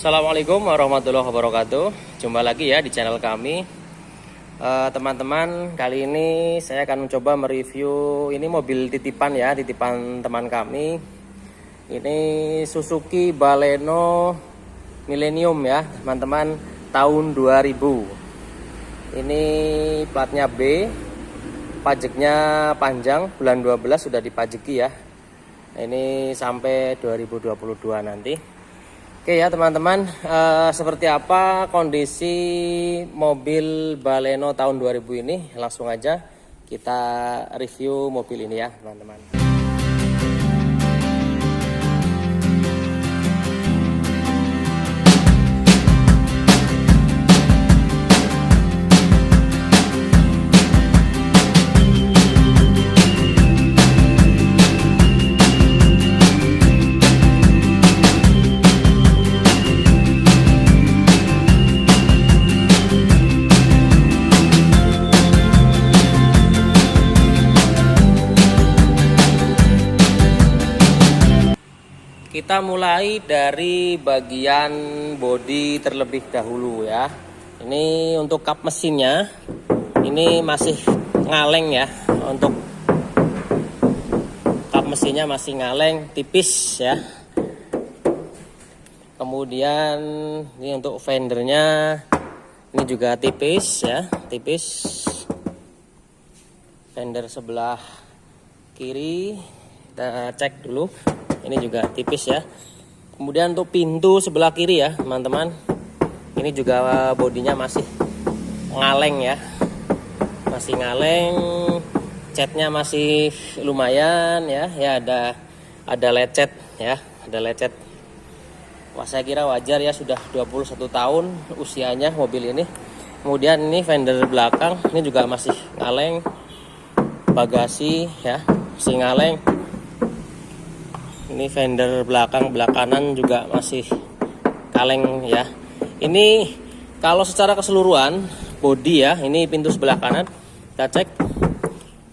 Assalamualaikum warahmatullahi wabarakatuh. Jumpa lagi ya di channel kami. Teman-teman, kali ini saya akan mencoba mereview ini mobil titipan ya, titipan teman kami. Ini Suzuki Baleno Millennium ya, teman-teman, tahun 2000. Ini platnya B, pajaknya panjang, bulan 12 sudah dipajeki ya. Ini sampai 2022 nanti. Oke ya teman-teman, seperti apa kondisi mobil Baleno tahun 2000 ini, langsung aja kita review mobil ini ya teman-teman. Kita mulai dari bagian bodi terlebih dahulu ya. Ini untuk kap mesinnya, ini masih ngaleng ya. Untuk kap mesinnya masih ngaleng, tipis ya. Kemudian ini untuk fendernya, ini juga tipis ya, tipis. Fender sebelah kiri kita cek dulu. Ini juga tipis ya. Kemudian untuk pintu sebelah kiri ya teman-teman, ini juga bodinya masih ngaleng ya, masih ngaleng. Catnya masih lumayan ya. Ya ada lecet ya, ada lecet. Wah, saya kira wajar ya, sudah 21 tahun usianya mobil ini. Kemudian ini fender belakang, ini juga masih ngaleng. Bagasi ya masih ngaleng. Ini fender belakang kanan juga masih kaleng ya. Ini kalau secara keseluruhan bodi ya, ini pintu sebelah kanan kita cek,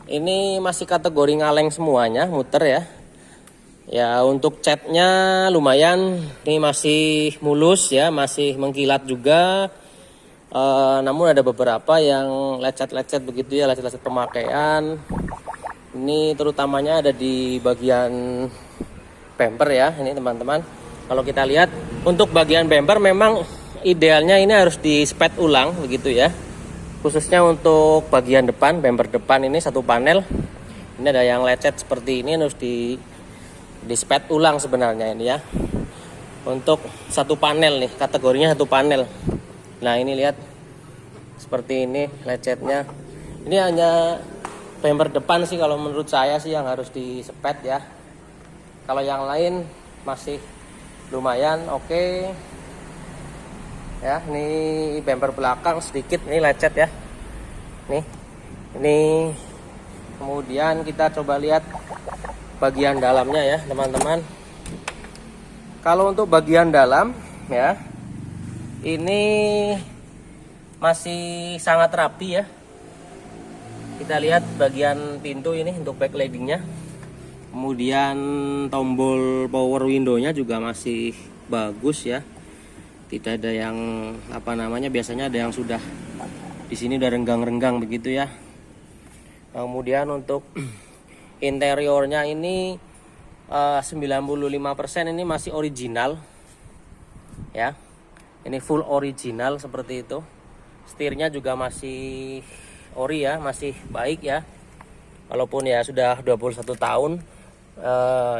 ini masih kategori ngaleng semuanya, muter ya. Ya untuk catnya lumayan, ini masih mulus ya, masih mengkilat juga. Namun ada beberapa yang lecet-lecet begitu ya, lecet-lecet pemakaian. Ini terutamanya ada di bagian bumper ya, ini teman-teman. Kalau kita lihat untuk bagian bumper memang idealnya ini harus di spet ulang begitu ya. Khususnya untuk bagian depan, bumper depan ini satu panel. Ini ada yang lecet seperti ini, harus di spet ulang sebenarnya ini ya. Untuk satu panel nih, kategorinya satu panel. Nah, ini lihat seperti ini lecetnya. Ini hanya bumper depan sih kalau menurut saya sih yang harus di spet ya. Kalau yang lain masih lumayan oke. Ya, ini bumper belakang sedikit ini lecet ya. Nih. Ini kemudian kita coba lihat bagian dalamnya ya, teman-teman. Kalau untuk bagian dalam ya, ini masih sangat rapi ya. Kita lihat bagian pintu ini untuk backlightingnya. Kemudian tombol power window-nya juga masih bagus ya. Tidak ada yang biasanya ada yang sudah di sini udah renggang-renggang begitu ya. Kemudian untuk interiornya ini 95% ini masih original ya. Ini full original seperti itu. Setirnya juga masih ori ya, masih baik ya. Walaupun ya sudah 21 tahun.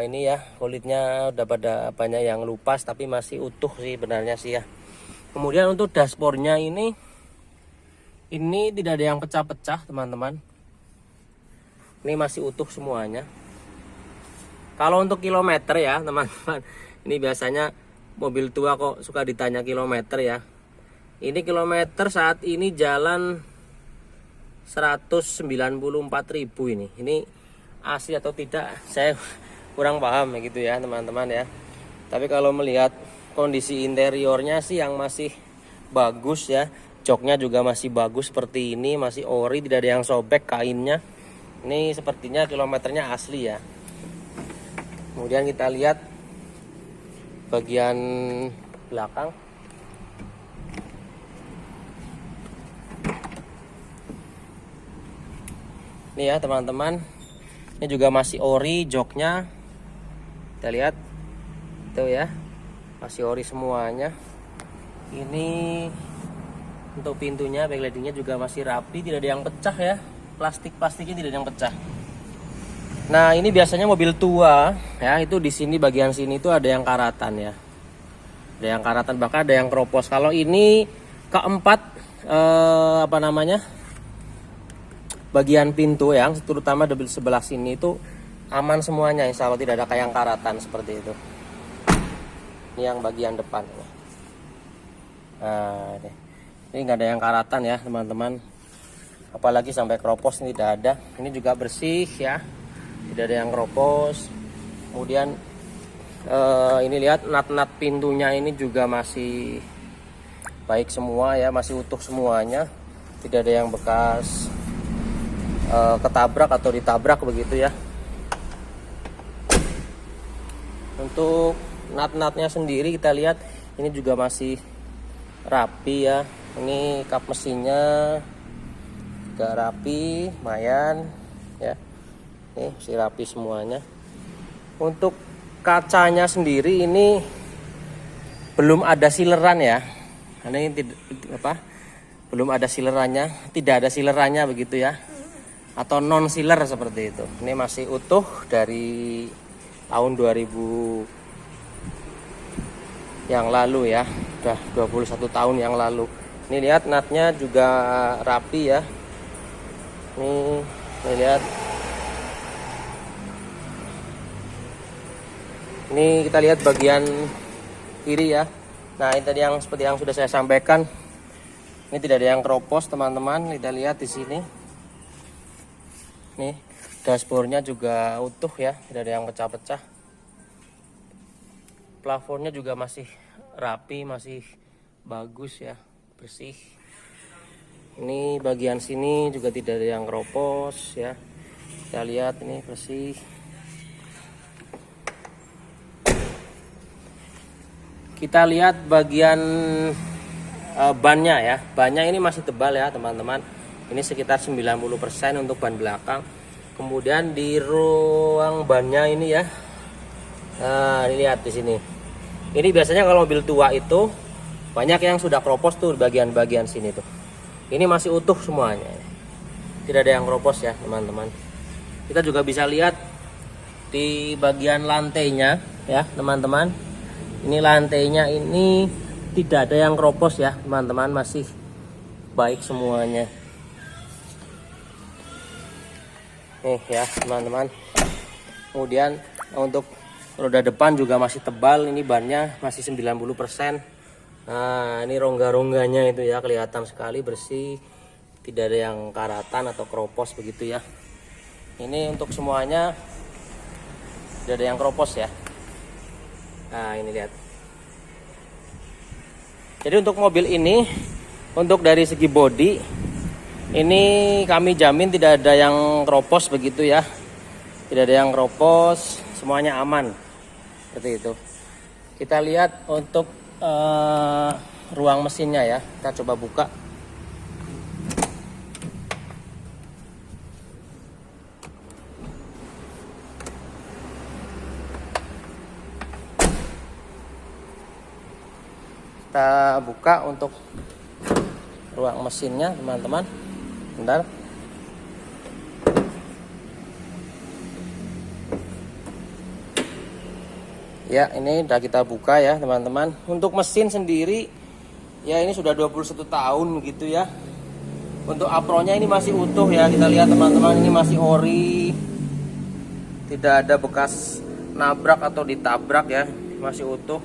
Ini ya kulitnya udah pada banyak yang lupas, tapi masih utuh sih benarnya sih ya. Kemudian untuk dashboardnya ini tidak ada yang pecah-pecah teman-teman. Ini masih utuh semuanya. Kalau untuk kilometer ya teman-teman, ini biasanya mobil tua kok suka ditanya kilometer ya. Ini kilometer saat ini jalan 194.000 ini. Ini asli atau tidak saya kurang paham gitu ya teman-teman ya. Tapi kalau melihat kondisi interiornya sih yang masih bagus ya. Joknya juga masih bagus seperti ini, masih ori, tidak ada yang sobek kainnya. Ini sepertinya kilometernya asli ya. Kemudian kita lihat bagian belakang. Ini ya teman-teman, ini juga masih ori joknya, kita lihat tuh ya, masih ori semuanya. Ini untuk pintunya, backlightingnya juga masih rapi, tidak ada yang pecah ya, plastiknya tidak ada yang pecah. Nah ini biasanya mobil tua ya, itu di sini bagian sini itu ada yang karatan ya, ada yang karatan, bahkan ada yang keropos. Kalau ini keempat bagian pintu yang terutama di sebelah sini itu aman semuanya, insya Allah tidak ada kayak yang karatan seperti itu. Ini yang bagian depan. Nah ini nggak ada yang karatan ya teman-teman, apalagi sampai keropos ini tidak ada. Ini juga bersih ya, tidak ada yang keropos. Kemudian ini lihat nat-nat pintunya ini juga masih baik semua ya, masih utuh semuanya, tidak ada yang bekas ketabrak atau ditabrak begitu ya. Untuk nat-natnya sendiri kita lihat ini juga masih rapi ya. Ini kap mesinnya juga rapi, lumayan ya. Ini masih rapi semuanya. Untuk kacanya sendiri ini belum ada sileran ya. Karena ini belum ada silerannya, tidak ada silerannya begitu ya, atau non sealer seperti itu. Ini masih utuh dari tahun 2000 yang lalu ya, udah 21 tahun yang lalu. Ini lihat natnya juga rapi ya. Ini lihat. Ini kita lihat bagian kiri ya. Nah ini tadi yang seperti yang sudah saya sampaikan, ini tidak ada yang keropos teman-teman. Kita lihat di sini. Nih, dashboardnya juga utuh ya, tidak ada yang pecah-pecah. Plafonnya juga masih rapi, masih bagus ya, bersih. Ini bagian sini juga tidak ada yang keropos ya. Kita lihat ini bersih. Kita lihat bagian bannya ya. Bannya ini masih tebal ya teman-teman. Ini sekitar 90% untuk ban belakang. Kemudian di ruang bannya ini ya. Nah, ini lihat di sini. Ini biasanya kalau mobil tua itu banyak yang sudah keropos tuh bagian-bagian sini tuh. Ini masih utuh semuanya. Tidak ada yang keropos ya, teman-teman. Kita juga bisa lihat di bagian lantainya ya, teman-teman. Ini lantainya ini tidak ada yang keropos ya, teman-teman, masih baik semuanya. Nih ya teman-teman. Kemudian untuk roda depan juga masih tebal, ini bannya masih 90%. Nah ini rongga-rongganya itu ya, kelihatan sekali bersih, tidak ada yang karatan atau keropos begitu ya. Ini untuk semuanya tidak ada yang keropos ya. Nah ini lihat. Jadi untuk mobil ini, untuk dari segi bodi ini kami jamin tidak ada yang keropos begitu ya. Tidak ada yang keropos, semuanya aman. Seperti itu. Kita lihat untuk ruang mesinnya ya. Kita coba buka. Kita buka untuk ruang mesinnya teman-teman. Bentar. Ya ini udah kita buka ya teman-teman. Untuk mesin sendiri ya ini sudah 21 tahun gitu ya. Untuk apronnya ini masih utuh ya. Kita lihat teman-teman, ini masih ori, tidak ada bekas nabrak atau ditabrak ya, masih utuh.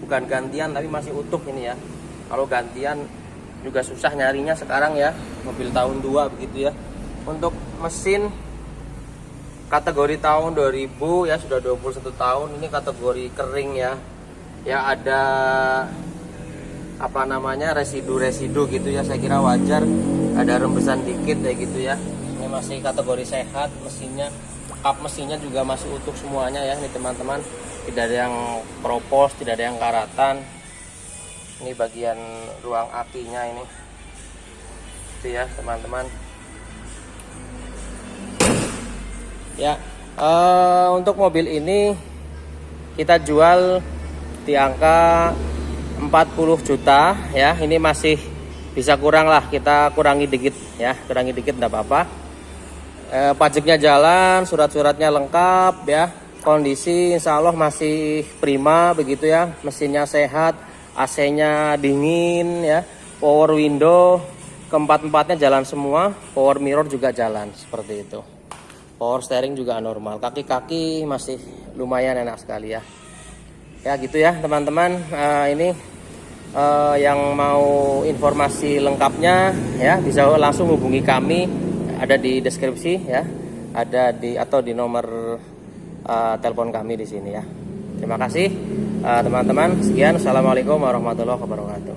Bukan gantian tapi masih utuh ini ya. Kalau gantian juga susah nyarinya sekarang ya, mobil tahun 2 begitu ya. Untuk mesin kategori tahun 2000 ya, sudah 21 tahun. Ini kategori kering ya. Ya ada residu-residu gitu ya, saya kira wajar. Ada rembesan dikit kayak gitu ya. Ini masih kategori sehat mesinnya. Kap mesinnya juga masih utuh semuanya ya, ini teman-teman. Tidak ada yang keropos, tidak ada yang karatan. Ini bagian ruang akinya ini. Itu ya teman-teman. Ya, untuk mobil ini kita jual di angka 40 juta ya. Ini masih bisa kurang lah, kita kurangi dikit ya, kurangi dikit enggak apa-apa. Pajaknya jalan, surat-suratnya lengkap ya. Kondisi insya Allah masih prima begitu ya. Mesinnya sehat, AC-nya dingin ya. Power window keempat-empatnya jalan semua. Power mirror juga jalan seperti itu. Power steering juga normal. Kaki-kaki masih lumayan enak sekali ya. Ya gitu ya teman-teman. Ini yang mau informasi lengkapnya ya bisa langsung hubungi kami, ada di deskripsi ya, ada di atau di nomor telepon kami di sini ya. Terima kasih teman-teman. Sekian, assalamualaikum warahmatullahi wabarakatuh.